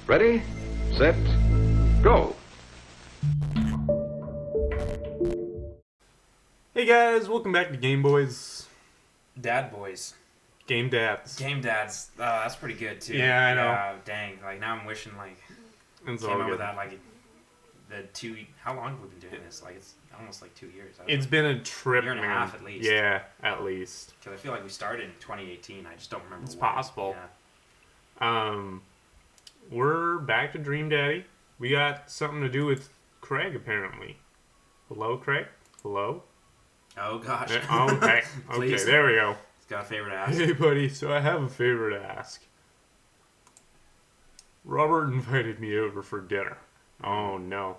Ready, set, go. Hey guys, welcome back to Game Boys. Dad Boys. Game Dads. Game Dads. Oh, that's pretty good too. Yeah, I know. Yeah, dang. Like now I'm wishing It's came all out good. with that the 2. How long have we been doing this? Like it's almost 2 years. It's been a trip, year and a man. half at least. Yeah, at least. Because I feel like we started in 2018. I just don't remember. It's when. possible. Yeah. We're back to Dream Daddy. We got something to do with Craig, apparently. Hello, Craig? Hello? Oh gosh. Okay. Okay, Please. there we go. It's got a favor to ask. Hey, buddy, so I have a favor to ask. Robert invited me over for dinner. Oh, no.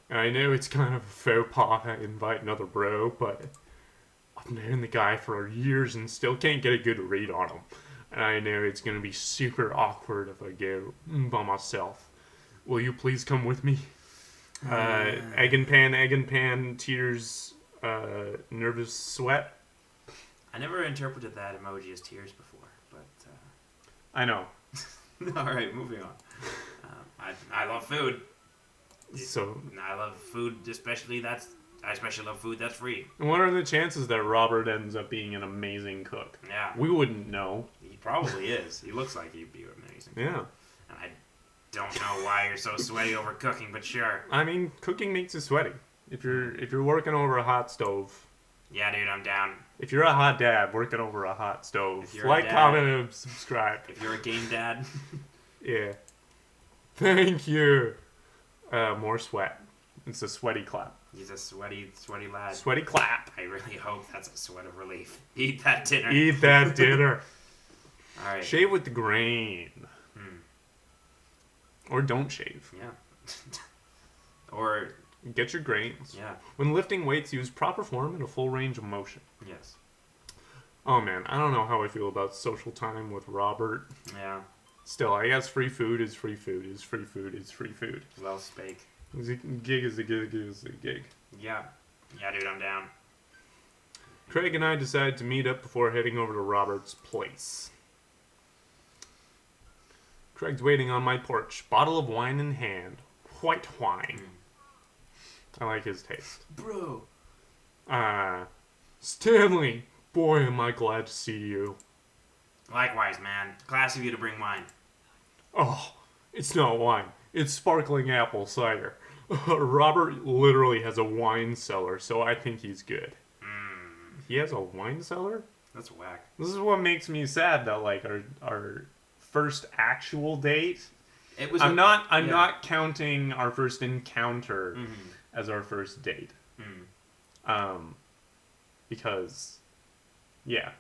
And I know it's kind of a faux pas to invite another bro, but I've known the guy for years and still can't get a good read on him. And I know it's going to be super awkward if I go by myself. Will you please come with me? Egg and pan, tears, nervous sweat. I never interpreted that emoji as tears before, but I know. all right, moving on. I love food. So, I love food, I especially love food that's free. what are the chances that Robert ends up being an amazing cook? Yeah, We wouldn't know. he probably is. He looks like he'd be amazing. Yeah. And I don't know why you're so sweaty over cooking, but sure. I mean, cooking makes you sweaty. If you're working over a hot stove, Yeah, dude, I'm down. if you're a hot dad working over a hot stove, If you're a like, dad- comment, and subscribe. If you're a game dad, Yeah. Thank you. More sweat. It's a sweaty clap. he's a sweaty lad. Sweaty clap. I really hope that's a sweat of relief. Eat that dinner. Eat that dinner. All right. Shave with the grain. Or don't shave. Yeah. Or, Get your grains. yeah. When lifting weights, use proper form and a full range of motion. Yes. Oh man, I don't know how I feel about social time with Robert. Yeah. Still, I guess free food is free food is free food is free food. Well spake. A gig is a gig is a gig. Yeah. Yeah, dude, I'm down. Craig and I decided to meet up before heading over to Robert's place. Craig's waiting on my porch, bottle of wine in hand. White wine. I like his taste. Bro. Stanley, boy am I glad to see you. Likewise, man. Class of you to bring wine. Oh, it's not wine. It's sparkling apple cider. Robert literally has a wine cellar, so I think he's good. He has a wine cellar? That's whack. This is what makes me sad that like our first actual date. It was. I'm yeah. not counting our first encounter as our first date. Because yeah.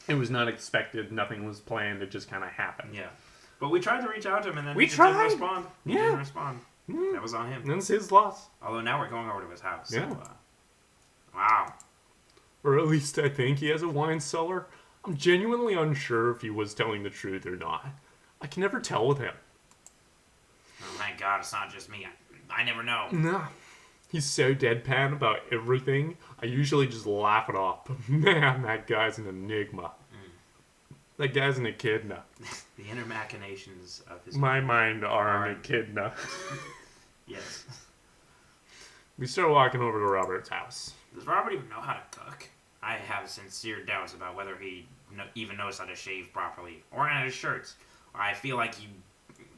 It was not expected, nothing was planned, it just kinda happened. Yeah. But we tried to reach out to him and then We he just didn't tried. respond. He Yeah. didn't respond. Mm. That was on him. That's his loss. Although now we're going over to his house. Yeah. So, wow. Or at least I think he has a wine cellar. I'm genuinely unsure if he was telling the truth or not. I can never tell with him. Oh, thank God it's not just me. I never know. Nah. He's so deadpan about everything. I usually just laugh it off. But man, that guy's an enigma. That guy's an echidna. The inner machinations of his My mind are an echidna. Yes. We start walking over to Robert's house. Does Robert even know how to cook? I have sincere doubts about whether he even knows how to shave properly or iron his shirts. I feel like you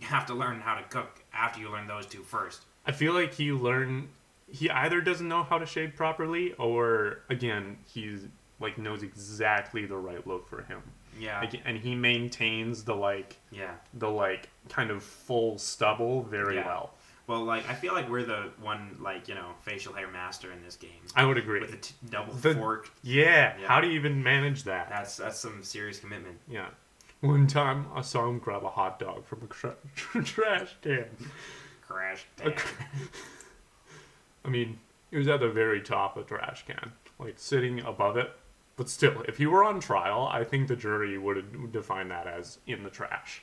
have to learn how to cook after you learn those two first. I feel like he either doesn't know how to shave properly or, again, he's like knows exactly the right look for him. Yeah. Like, and he maintains the Yeah. kind of full stubble very Yeah. well. Well, like, I feel like we're the one, facial hair master in this game. I would agree. With the double The- fork. Yeah. Yeah. How do you even manage that? That's some serious commitment. Yeah. One time I saw him grab a hot dog from a trash can. Crash. I mean, he was at the very top of the trash can, like sitting above it. But still, if he were on trial, I think the jury would define that as in the trash.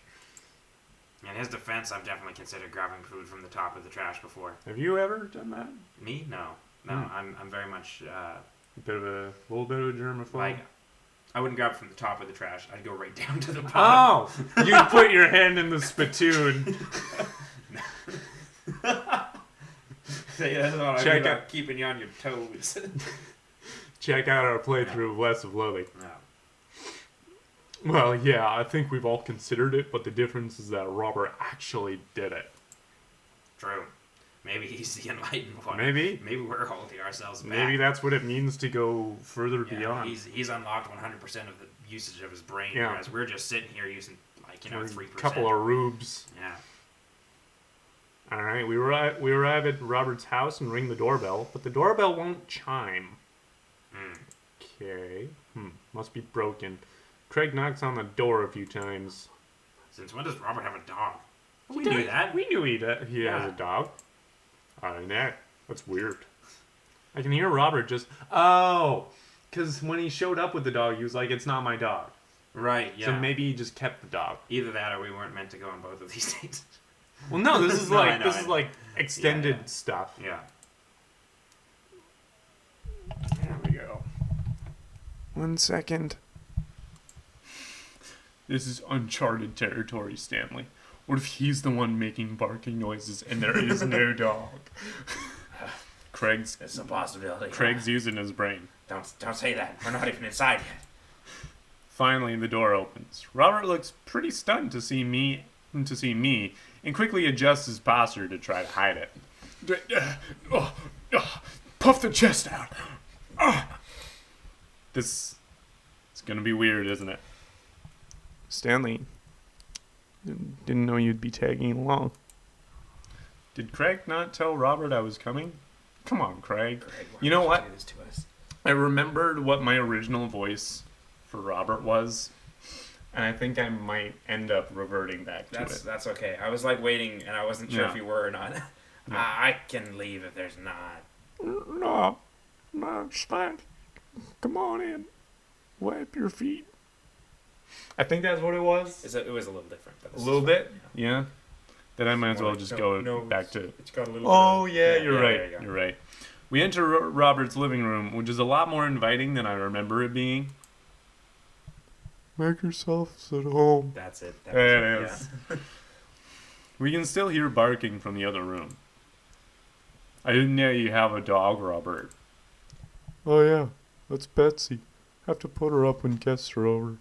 In his defense, I've definitely considered grabbing food from the top of the trash before. Have you ever done that? Me? No. No, I'm very much, A little bit of a germaphobe. like, I wouldn't grab it from the top of the trash. I'd go right down to the bottom. Oh! You'd put your hand in the spittoon. See, that's what Check I mean out- about keeping you on your toes. Check out our playthrough of Less of Loathing. No. Well, yeah, I think we've all considered it, but the difference is that Robert actually did it. True. Maybe he's the enlightened one. Maybe. Maybe we're holding ourselves back. Maybe that's what it means to go further beyond. He's unlocked 100% of the usage of his brain, Yeah. whereas we're just sitting here using, We're 3%. a couple of rubes. Yeah. Alright, we arrive at Robert's house and ring the doorbell, but the doorbell won't chime. Okay. Must be broken. Craig knocks on the door a few times. Since when does Robert have a dog? We knew knew that. We knew he has Yeah. a dog. Nah, that's weird. I can hear Robert just... Oh! Because when he showed up with the dog, he was like, it's not my dog. Right, yeah. So maybe he just kept the dog. Either that or we weren't meant to go on both of these dates. Well, no, this is No, like I know, this I is know. like extended Yeah. stuff. Yeah. There we go. 1 second. This is uncharted territory, Stanley. What if he's the one making barking noises and there is no dog? Craig's It's a possibility. using his brain. Don't say that. We're not even inside yet. Finally, the door opens. Robert looks pretty stunned to see me, and quickly adjusts his posture to try to hide it. Puff the chest out. This is gonna be weird, isn't it? Stanley, didn't know you'd be tagging along. Did Craig not tell Robert I was coming? Come on, Craig. You know what? Do this to us? I remembered what my original voice for Robert was, and I think I might end up reverting back to it. That's okay. I was waiting, and I wasn't sure Yeah. if you were or not. No. I can leave if there's not. No, it's fine. Come on in. Wipe your feet. I think that's what it was. It was a little different. But A little bit? Yeah. Then I might as well just go back to... It's got a little. Oh, bit of, yeah, you're right. there you go. You're right. We enter Robert's living room, which is a lot more inviting than I remember it being. Make yourselves at home. That's it. There it is. We can still hear barking from the other room. I didn't know you have a dog, Robert. Oh, yeah. That's Betsy. Have to put her up when guests are over.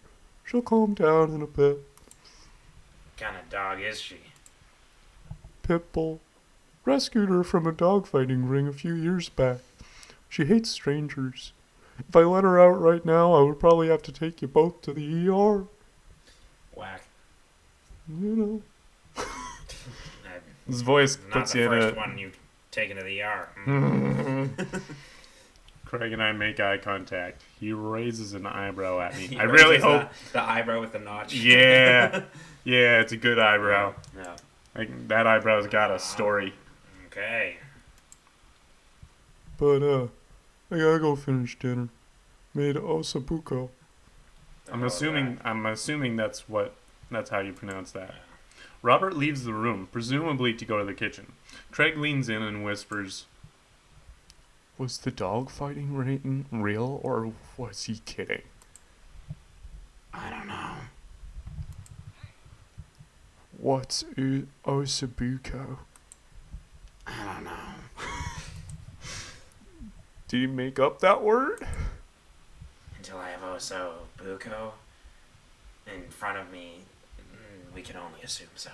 She'll calm down in a bit. What kind of dog is she? Pitbull. Rescued her from a dogfighting ring a few years back. She hates strangers. If I let her out right now, I would probably have to take you both to the ER. Whack. You know. Uh, His voice Not puts the you in first a... one you've taken to the ER. Craig and I make eye contact. He raises an eyebrow at me. He I really raises hope... the eyebrow with the notch. Yeah. Yeah, it's a good eyebrow. Yeah. Like, that eyebrow's got a story. Okay. But, I gotta go finish dinner. Made osabuco. I'm assuming that's how you pronounce that. Robert leaves the room, presumably to go to the kitchen. Craig leans in and whispers, "Was the dog fighting ring real, or was he kidding?" I don't know. What's osabuco? I don't know. Did you make up that word? Until I have Buko in front of me, we can only assume so.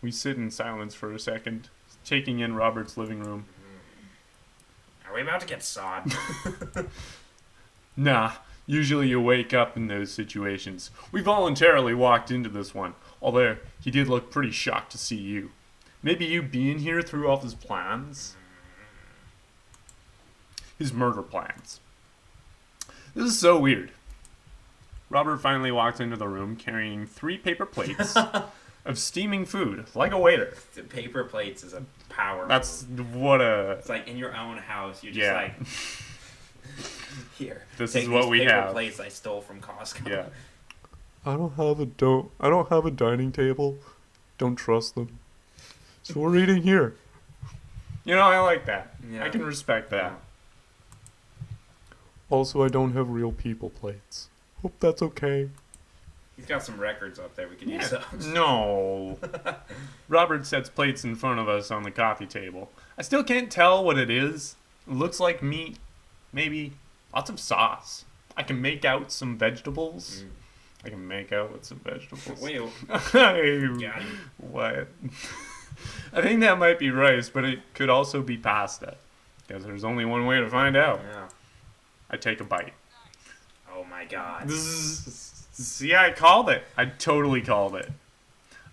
We sit in silence for a second, taking in Robert's living room. Are we about to get sawed? Nah, usually you wake up in those situations. We voluntarily walked into this one, although he did look pretty shocked to see you. Maybe you being here threw off his plans? His murder plans. This is so weird. Robert finally walks into the room carrying 3 paper plates of steaming food, like a waiter. The paper plates is a power That's move. what a... It's like in your own house, you're just Yeah. like, here. This take is what these we paper have. plates I stole from Costco. Yeah. I don't have a dining table. Don't trust them. So we're eating here. You know, I like that. Yeah. I can respect that. Also, I don't have real people plates. Hope that's okay. He's got some records up there. We can use those. No. Robert sets plates in front of us on the coffee table. I still can't tell what it is. It looks like meat. Maybe lots of sauce. I can make out some vegetables. I can make out with some vegetables. Wait, What? I think that might be rice, but it could also be pasta. Because there's only one way to find out. yeah. I take a bite. Oh my god. See, I called it. I totally called it.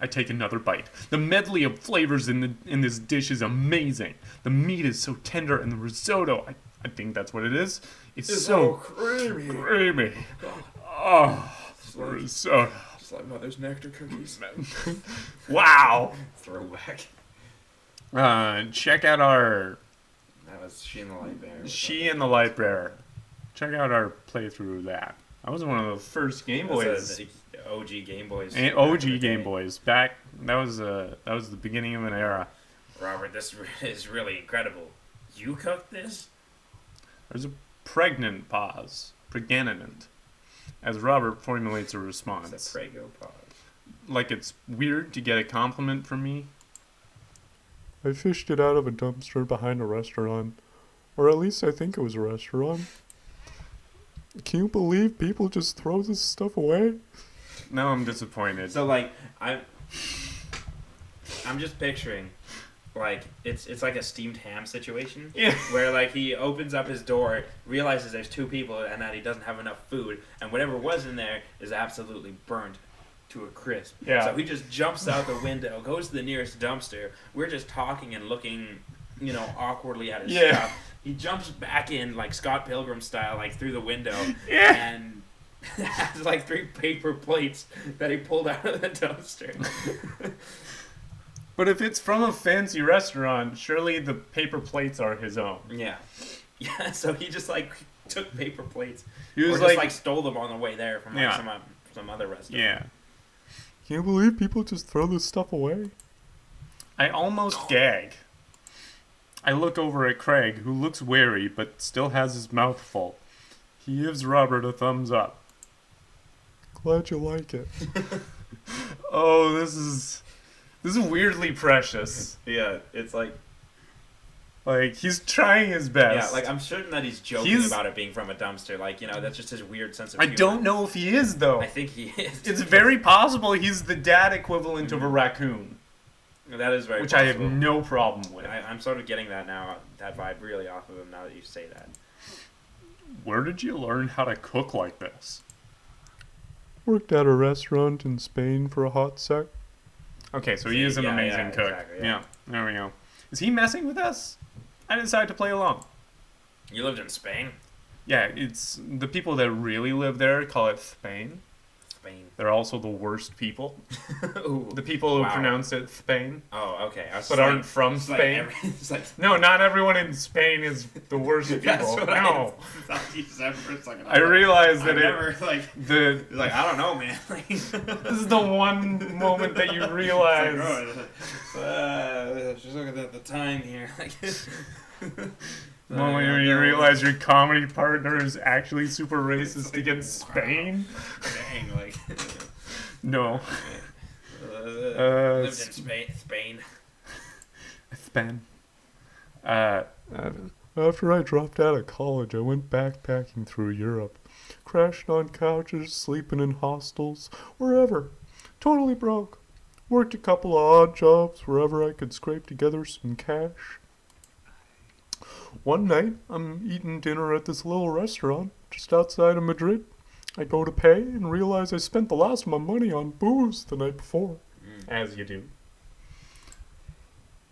I take another bite. The medley of flavors in this dish is amazing. The meat is so tender, and the risotto, I think that's what it is. It's so creamy. Oh, risotto. It's like Mother's nectar cookies. Wow. Throwback. Check out our That was She and the Light Bear. She and the Light Bearer. Check out our playthrough of that. That was one of the first Game Boys. OG Game Boys. And OG Game Boys. Back. That was the beginning of an era. Robert, this is really incredible. You cooked this? There's a pregnant pause. Pregnant. As Robert formulates a response. It's a prego pause. Like it's weird to get a compliment from me. I fished it out of a dumpster behind a restaurant. Or at least I think it was a restaurant. Can you believe people just throw this stuff away? Now I'm disappointed. So like I'm just picturing like it's like a steamed ham situation. Yeah. Where like he opens up his door, realizes there's two people and that he doesn't have enough food, and whatever was in there is absolutely burnt to a crisp. Yeah. So he just jumps out the window, goes to the nearest dumpster. We're just talking and looking, awkwardly at his stuff. He jumps back in like Scott Pilgrim style, like through the window, and has like 3 paper plates that he pulled out of the dumpster. But if it's from a fancy restaurant, surely the paper plates are his own. Yeah. Yeah, so he just like took paper plates. He was or just stole them on the way there from like, some other restaurant. Yeah. Can you believe people just throw this stuff away? I almost gag. I look over at Craig, who looks wary but still has his mouth full. He gives Robert a thumbs up. Glad you like it. Oh, this is weirdly precious. Yeah, it's like... Like, he's trying his best. Yeah, like, I'm certain that he's joking about it being from a dumpster. Like, that's just his weird sense of humor. I don't know if he is, though. I think he is. It's very possible he's the dad equivalent of a raccoon. That is very Which possible. I have no problem with. I'm sort of getting that now, that vibe really off of him now that you say that. Where did you learn how to cook like this? Worked at a restaurant in Spain for a hot sec. Okay, so he is an amazing cook. Exactly, yeah, there we go. Is he messing with us? I decided to play along. You lived in Spain? Yeah, it's the people that really live there call it Spain. Spain. They're also the worst people. Ooh, The people who pronounce it Spain, Oh, okay. but aren't from Spain. It's like, No, not everyone in Spain is the worst people. that's what No, I thought you said for a second. I realized that I don't know, man. Like, this is the one moment that you realize. just looking at the time here. The moment when you realize your comedy partner is actually super racist against Spain. Dang, like. No. Lived in Spain. Spain. After I dropped out of college, I went backpacking through Europe. Crashed on couches, sleeping in hostels, wherever. Totally broke. Worked a couple of odd jobs wherever I could scrape together some cash. One night, I'm eating dinner at this little restaurant just outside of Madrid. I go to pay and realize I spent the last of my money on booze the night before. As you do.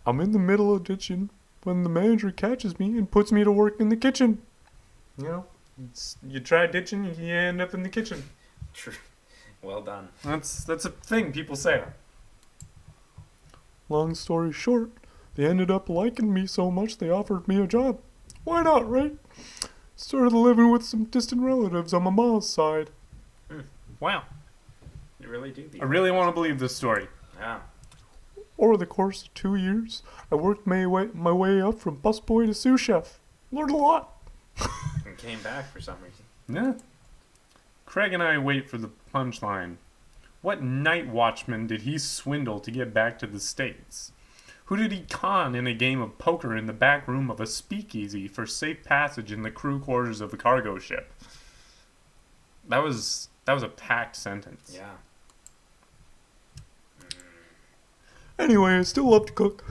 I'm in the middle of ditching when the manager catches me and puts me to work in the kitchen. You know, you try ditching, you end up in the kitchen. True. Well done. That's a thing people say. Long story short, they ended up liking me so much they offered me a job. Why not, right? Started living with some distant relatives on my mom's side. Wow. You really do. I really want to believe this story. Yeah. Over the course of 2 years, I worked my way up from busboy to sous chef. Learned a lot. came back for some reason. Yeah. Craig and I wait for the punchline. What night watchman did he swindle to get back to the States? Who did he con in a game of poker in the back room of a speakeasy for safe passage in the crew quarters of the cargo ship? That was a packed sentence. Yeah. Anyway, I still love to cook.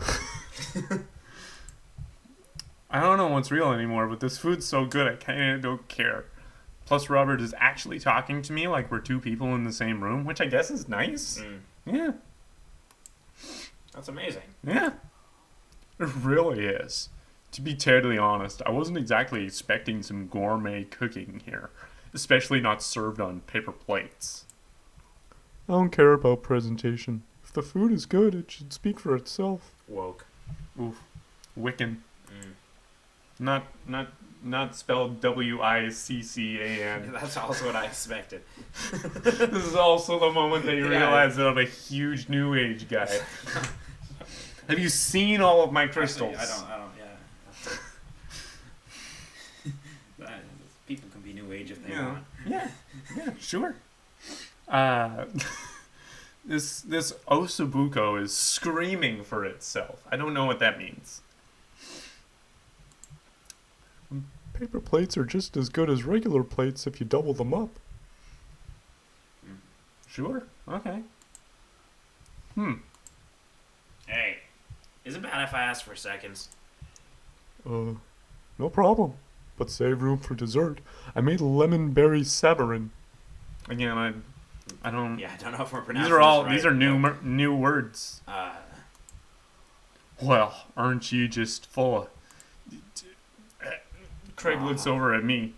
I don't know what's real anymore, but this food's so good I kinda don't care. Plus, Robert is actually talking to me like we're two people in the same room, which I guess is nice. Yeah. That's amazing. Yeah. It really is. To be totally honest, I wasn't exactly expecting some gourmet cooking here, especially not served on paper plates. I don't care about presentation. If the food is good, it should speak for itself. Woke. Oof. Wiccan. Not spelled W-I-C-C-A-N. That's also what I expected. This is also the moment that you Yeah. realize that I'm a huge New Age guy. Have you seen all of my crystals? Actually, I don't, yeah. People can be New Age if they want. Yeah, sure. This Osabuco is screaming for itself. I don't know what that means. Paper plates are just as good as regular plates if you double them up. Sure, okay. Hey, is it bad if I ask for seconds? No problem. But save room for dessert. I made lemon berry savarin. Again, I don't. Yeah, I don't know if we're pronouncing These are new words. but, Well, aren't you just full of... Craig looks over at me.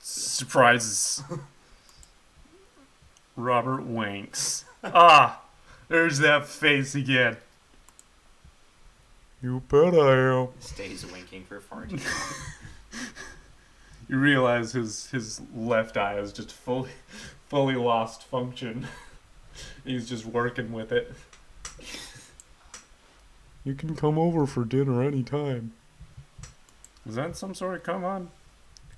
Surprises. Robert winks. There's that face again. You bet I am. stays winking for far too long. You realize his left eye is just fully lost function. He's just working with it. You can come over for dinner anytime. Is that some sort of come on?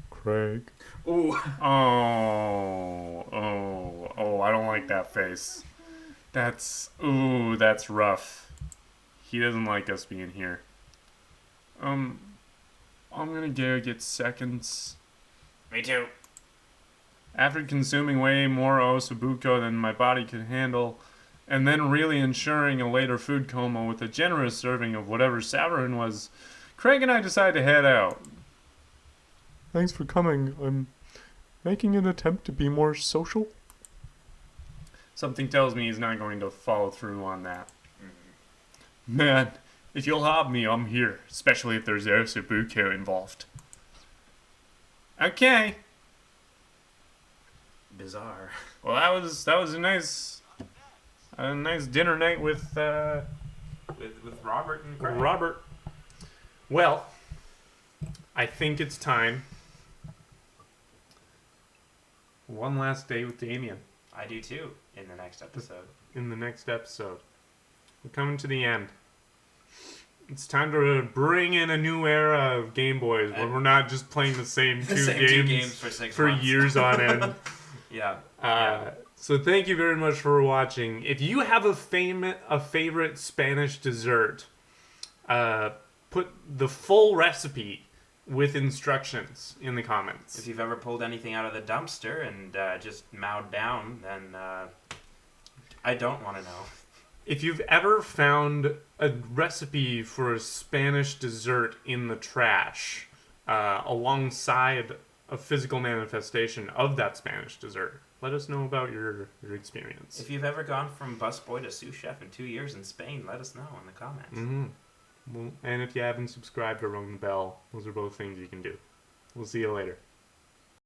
Craig. Ooh. Oh, I don't like that face. That's rough. He doesn't like us being here. I'm gonna go get seconds. Me too. After consuming way more Osabuco than my body could handle, and then really ensuring a later food coma with a generous serving of whatever savarin was, Craig and I decided to head out. Thanks for coming. I'm making an attempt to be more social. Something tells me he's not going to follow through on that. Man, if you'll have me, I'm here, especially if there's Osabuco involved. Okay. Bizarre. Well, that was a nice dinner night with Robert and Craig. Robert. Well, I think it's time. One last day with Damien. I do too. In the next episode. In the next episode. We're coming to the end. It's time to bring in a new era of Game Boys where we're not just playing the same two games for 6 for months. years on end. Yeah. So thank you very much for watching. If you have a favorite Spanish dessert, put the full recipe with instructions in the comments. If you've ever pulled anything out of the dumpster and just mowed down, then I don't want to know. If you've ever found a recipe for a Spanish dessert in the trash, alongside a physical manifestation of that Spanish dessert, let us know about your experience. If you've ever gone from busboy to sous chef in 2 years in Spain, let us know in the comments. Mm-hmm. Well, and if you haven't subscribed or rung the bell, those are both things you can do. We'll see you later.